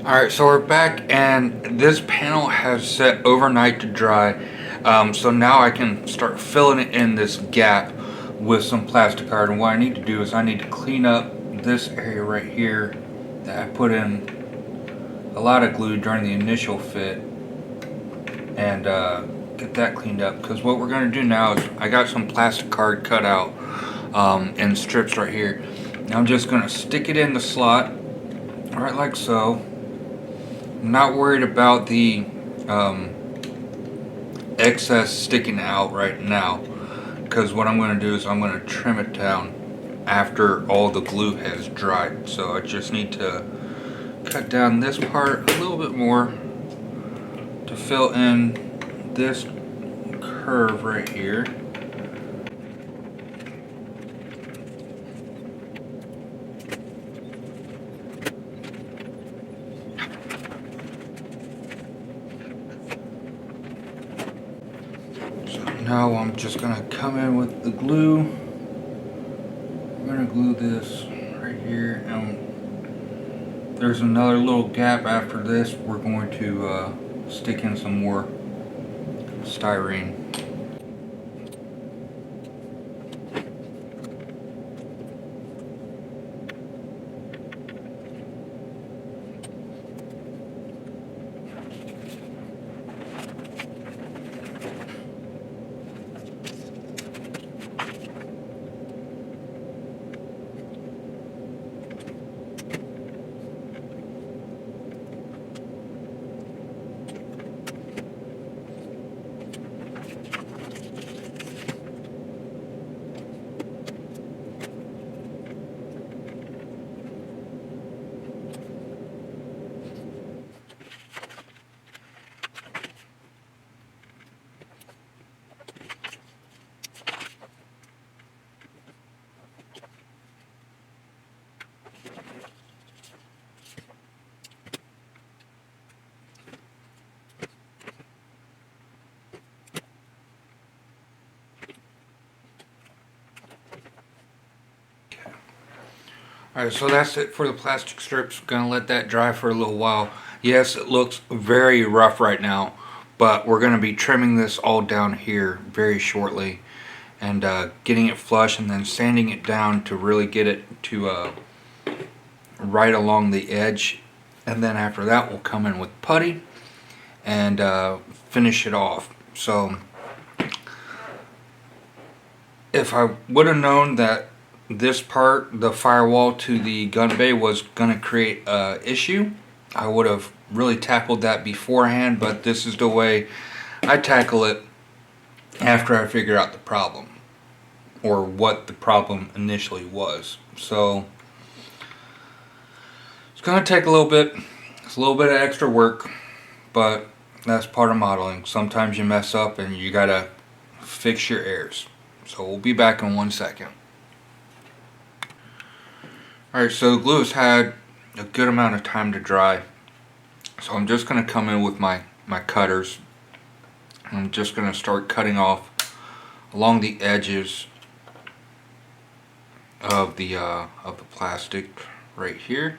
Alright, so we're back and this panel has set overnight to dry. So now I can start filling it in this gap with some plastic card. And what I need to do is I need to clean up this area right here that I put in a lot of glue during the initial fit and get that cleaned up. Because what we're going to do now is I got some plastic card cut out in strips right here. Now I'm just going to stick it in the slot right like so. I'm not worried about the excess sticking out right now, because what I'm going to do is I'm going to trim it down after all the glue has dried. So I just need to cut down this part a little bit more to fill in this curve right here. Now I'm just going to come in with the glue. I'm going to glue this right here, and there's another little gap after this. We're going to stick in some more styrene. Alright, so that's it for the plastic strips. Gonna let that dry for a little while. Yes, it looks very rough right now, but we're gonna be trimming this all down here very shortly and getting it flush and then sanding it down to really get it to right along the edge. And then after that we'll come in with putty and finish it off. So if I would have known that this part, the firewall to the gun bay, was going to create an issue, I would have really tackled that beforehand, but this is the way I tackle it after I figure out the problem, or what the problem initially was. So it's going to take a little bit. It's a little bit of extra work, but that's part of modeling. Sometimes you mess up and you got to fix your errors. So we'll be back in 1 second. Alright, so the glue has had a good amount of time to dry. So I'm just going to come in with my cutters. I'm just going to start cutting off along the edges of the plastic right here.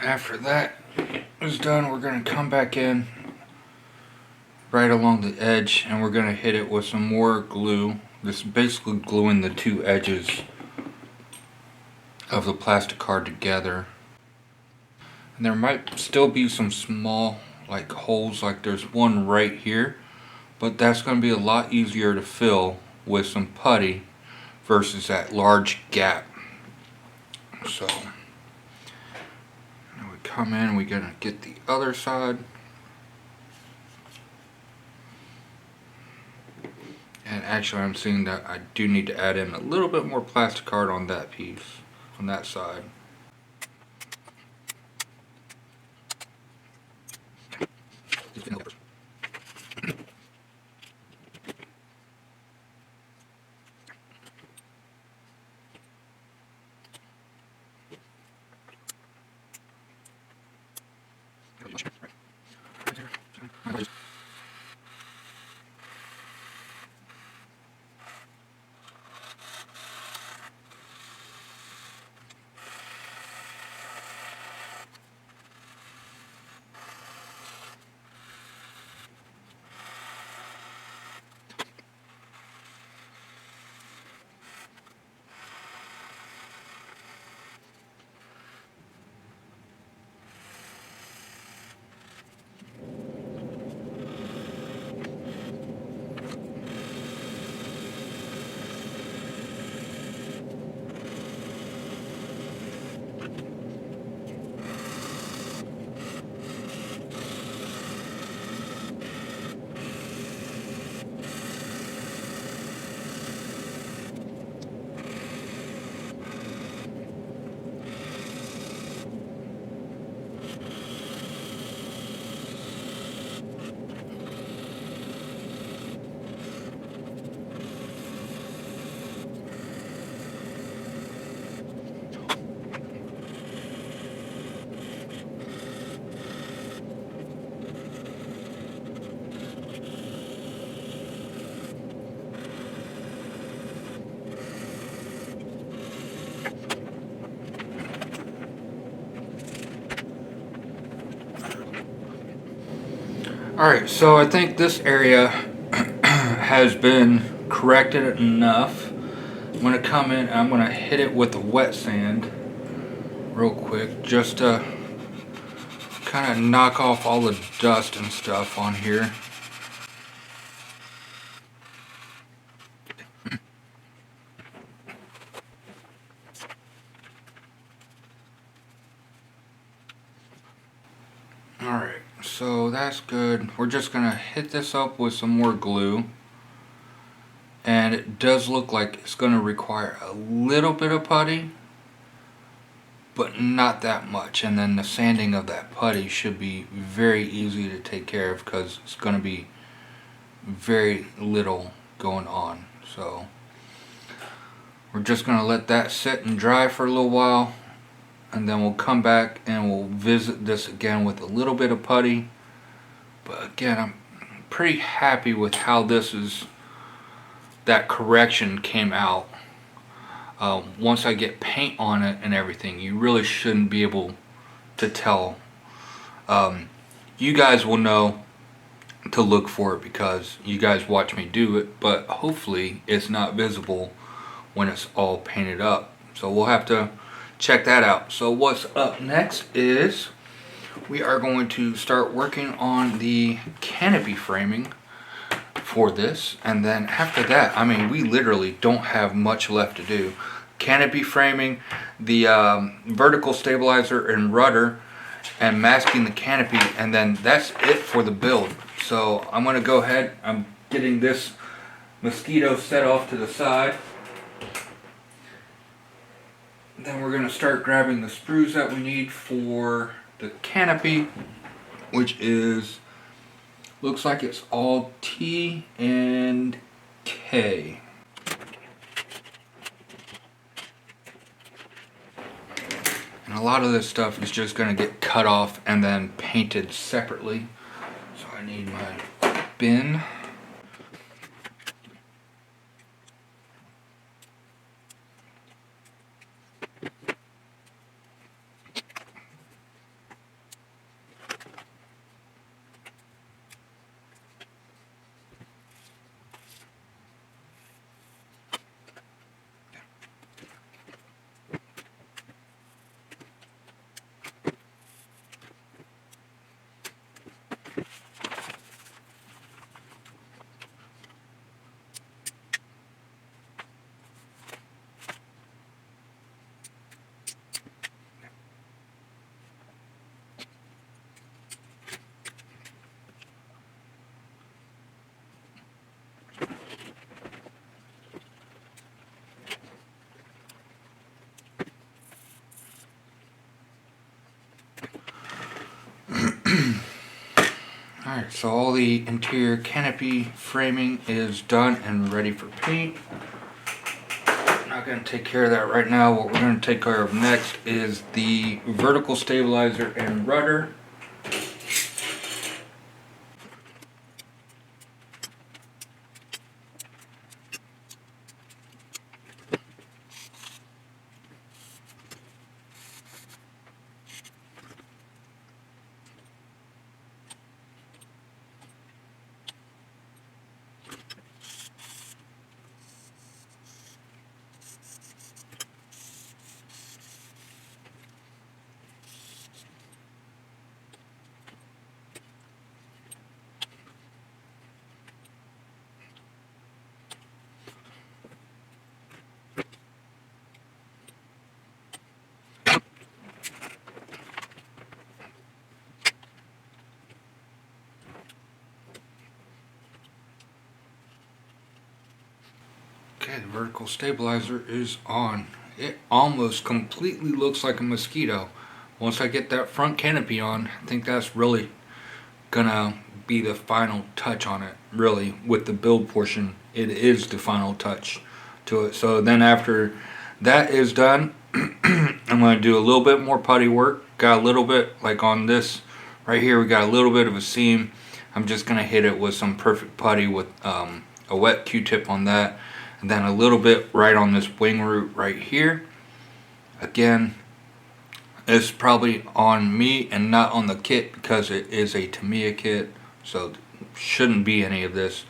After that is done, we're going to come back in right along the edge and we're going to hit it with some more glue. This is basically gluing the two edges of the plastic card together. And there might still be some small holes, like there's one right here, but that's going to be a lot easier to fill with some putty versus that large gap. So come in, we're gonna get the other side, and actually I'm seeing that I do need to add in a little bit more plastic card on that piece, on that side. Alright, so I think this area has been corrected enough. I'm going to come in and I'm going to hit it with the wet sand real quick just to kind of knock off all the dust and stuff on here. Alright, so that's good. We're just going to hit this up with some more glue. And it does look like it's going to require a little bit of putty, but not that much. And then the sanding of that putty should be very easy to take care of because it's going to be very little going on. So we're just going to let that sit and dry for a little while, and then we'll come back and we'll visit this again with a little bit of putty. But again, I'm pretty happy with how that correction came out. Once I get paint on it and everything, you really shouldn't be able to tell. You guys will know to look for it because you guys watch me do it, but hopefully it's not visible when it's all painted up. So we'll have to check that out. So what's up next is we are going to start working on the canopy framing for this, and then after that, I mean, we literally don't have much left to do. Canopy framing, the vertical stabilizer and rudder, and masking the canopy, and then that's it for the build. So I'm going to go ahead, I'm getting this Mosquito set off to the side. Then we're going to start grabbing the sprues that we need for the canopy, which is, looks like it's all T and K. And a lot of this stuff is just going to get cut off and then painted separately. So I need my bin. Alright, so all the interior canopy framing is done and ready for paint. I'm not going to take care of that right now. What we're going to take care of next is the vertical stabilizer and rudder. Okay, the vertical stabilizer is on. It almost completely looks like a Mosquito. Once I get that front canopy on, I think that's really gonna be the final touch on it. Really, with the build portion, it is the final touch to it. So then after that is done, I'm gonna do a little bit more putty work. Got a little bit, like on this right here, we got a little bit of a seam. I'm just gonna hit it with some perfect putty with a wet Q-tip on that. And then a little bit right on this wing root right here. Again, it's probably on me and not on the kit because it is a Tamiya kit so shouldn't be any of this.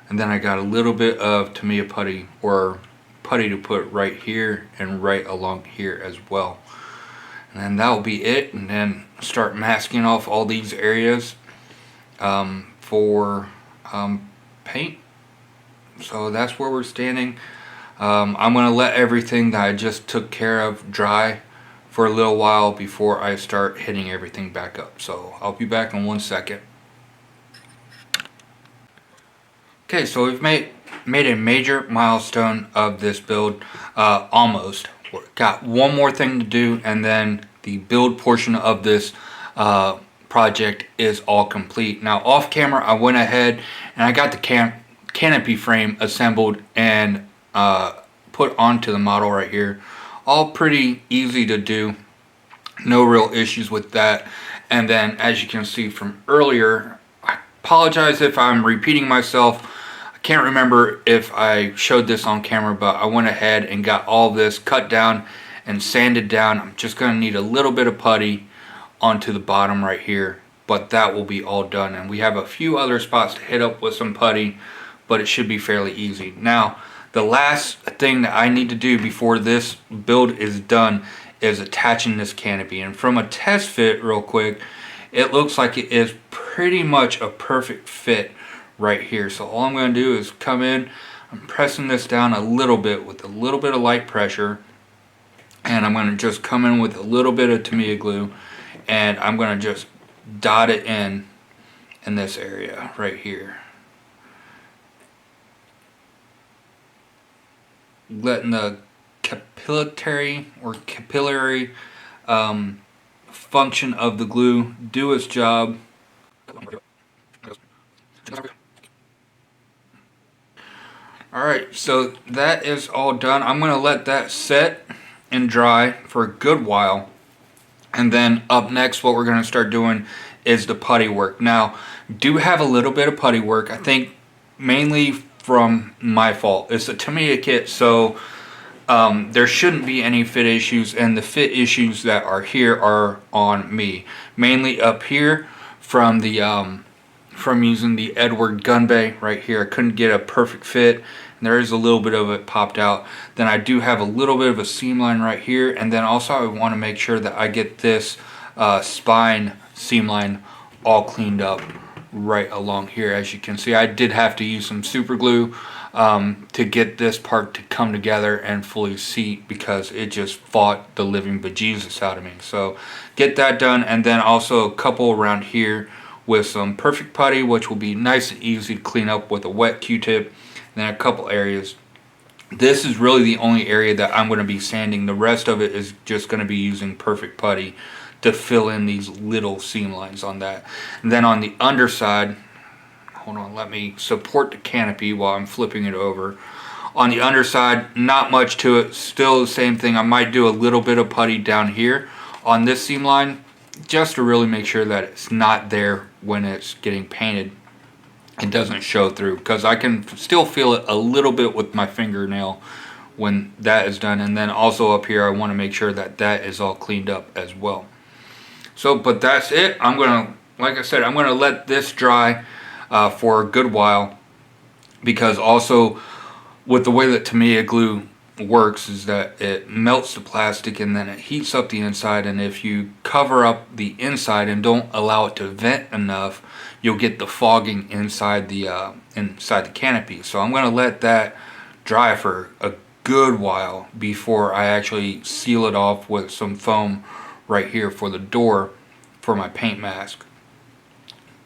And then I got a little bit of Tamiya putty, or putty to put right here and right along here as well. And then that'll be it, and then start masking off all these areas for paint. So that's where we're standing. I'm going to let everything that I just took care of dry for a little while before I start hitting everything back up. So I'll be back in 1 second. Okay, so we've made a major milestone of this build, almost. Got one more thing to do, and then the build portion of this project is all complete. Now off camera I went ahead and I got the canopy frame assembled and put onto the model right here. All pretty easy to do, no real issues with that. And then as you can see from earlier, I apologize if I'm repeating myself. I can't remember if I showed this on camera, but I went ahead and got all this cut down and sanded down. I'm just going to need a little bit of putty onto the bottom right here, but that will be all done. And we have a few other spots to hit up with some putty, but it should be fairly easy. Now the last thing that I need to do before this build is done is attaching this canopy. And from a test fit real quick, it looks like it is pretty much a perfect fit right here. So all I'm going to do is come in, I'm pressing this down a little bit with a little bit of light pressure, and I'm going to just come in with a little bit of Tamiya glue, and I'm going to just dot it in this area right here, letting the capillary function of the glue do its job. Alright, so that is all done. I'm going to let that set and dry for a good while. And then up next, what we're going to start doing is the putty work. Now, do have a little bit of putty work. I think mainly from my fault. It's a Tamiya kit, so there shouldn't be any fit issues. And the fit issues that are here are on me. Mainly up here from the from using the Edward gun bay right here. I couldn't get a perfect fit, and there is a little bit of it popped out. Then I do have a little bit of a seam line right here, and then also I want to make sure that I get this spine seam line all cleaned up right along here. As you can see, I did have to use some super glue to get this part to come together and fully seat, because it just fought the living bejesus out of me. So get that done, and then also a couple around here with some perfect putty, which will be nice and easy to clean up with a wet Q-tip. Then a couple areas. This is really the only area that I'm going to be sanding. The rest of it is just going to be using perfect putty to fill in these little seam lines on that. And then on the underside, hold on, let me support the canopy while I'm flipping it over. On the underside, not much to it, still the same thing. I might do a little bit of putty down here on this seam line, just to really make sure that it's not there when it's getting painted. It doesn't show through, because I can still feel it a little bit with my fingernail when that is done. And then also up here, I want to make sure that that is all cleaned up as well. So, but that's it. I'm gonna, like I said, I'm gonna let this dry for a good while, because also with the way that Tamiya glue works is that it melts the plastic and then it heats up the inside, and if you cover up the inside and don't allow it to vent enough, you'll get the fogging inside the canopy. So I'm going to let that dry for a good while before I actually seal it off with some foam right here for the door for my paint mask.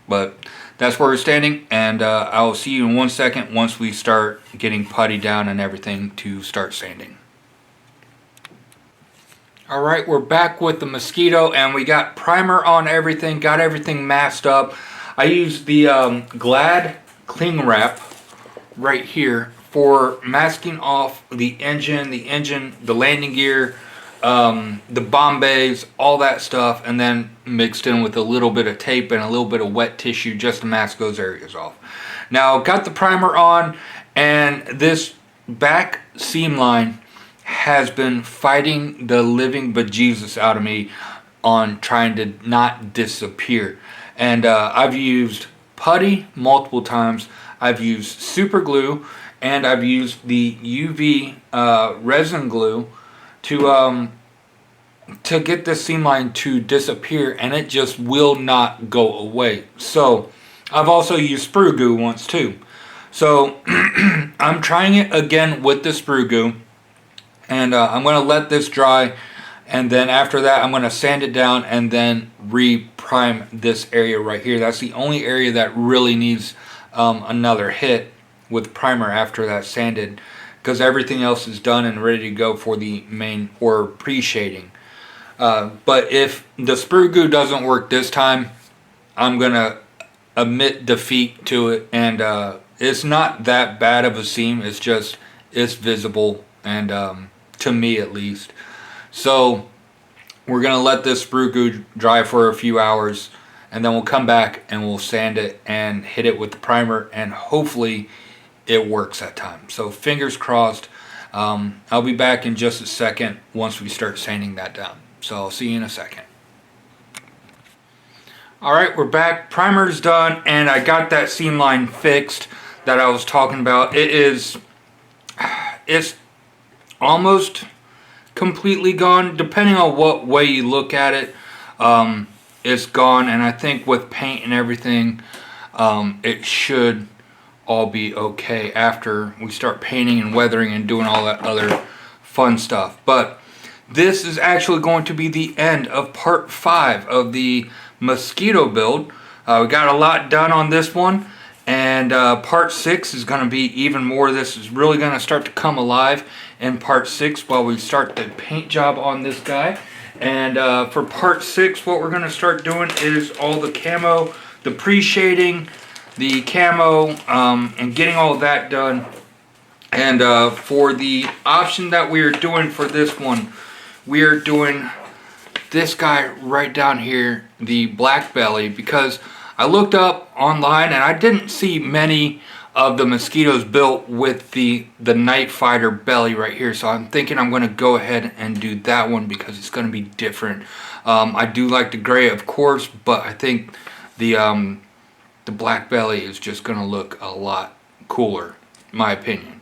But that's where we're standing, and I'll see you in 1 second once we start getting putty down and everything to start sanding. Alright, we're back with the Mosquito, and we got primer on everything, got everything masked up. I used the Glad cling wrap right here for masking off the engine, the landing gear, the bomb bays, all that stuff, and then mixed in with a little bit of tape and a little bit of wet tissue just to mask those areas off. Now got the primer on, and this back seam line has been fighting the living bejesus out of me on trying to not disappear. And I've used putty multiple times. I've used super glue, and I've used the UV resin glue to get this seam line to disappear, and it just will not go away. So I've also used sprue glue once too. So I'm trying it again with the sprue glue, and I'm going to let this dry, and then after that I'm going to sand it down and then re-prime this area right here. That's the only area that really needs another hit with primer after that's sanded, because everything else is done and ready to go for the main or pre-shading. But if the sprue glue doesn't work this time, I'm going to admit defeat to it, and it's not that bad of a seam. It's just, it's visible, and to me at least. So we're going to let this sprue glue dry for a few hours, and then we'll come back and we'll sand it and hit it with the primer, and hopefully it works that time. So fingers crossed. I'll be back in just a second once we start sanding that down. So I'll see you in a second. Alright, we're back. Primer's done, and I got that seam line fixed that I was talking about. It's almost completely gone, depending on what way you look at it. It's gone, and I think with paint and everything, it should all be okay after we start painting and weathering and doing all that other fun stuff. But this is actually going to be the end of part 5 of the Mosquito build. We got a lot done on this one, and part 6 is going to be even more. This is really going to start to come alive in part 6 while we start the paint job on this guy. And for part 6, what we're going to start doing is all the camo, the pre-shading, the camo, and getting all of that done. And for the option that we are doing for this one, we are doing this guy right down here, the black belly, because I looked up online and I didn't see many of the Mosquitoes built with the Night Fighter belly right here. So I'm thinking I'm going to go ahead and do that one because it's going to be different. I do like the gray, of course, but I think the black belly is just going to look a lot cooler, in my opinion.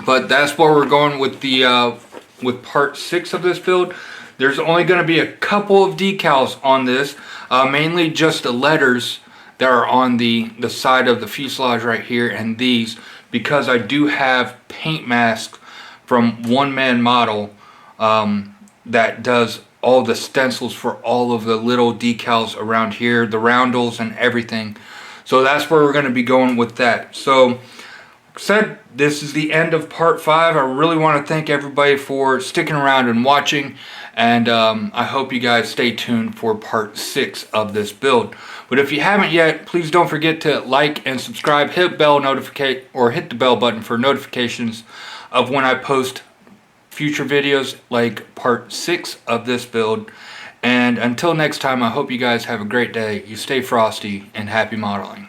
But that's where we're going with the with part 6 of this build. There's only going to be a couple of decals on this, mainly just the letters that are on the side of the fuselage right here, and these, because I do have paint masks from One Man Model that does all the stencils for all of the little decals around here, the roundels and everything. So that's where we're going to be going with that. So, like I said, this is the end of part 5. I really want to thank everybody for sticking around and watching, and I hope you guys stay tuned for part 6 of this build. But if you haven't yet, please don't forget to like and subscribe, hit the bell button for notifications of when I post future videos like part 6 of this build. And until next time, I hope you guys have a great day. You stay frosty, and happy modeling.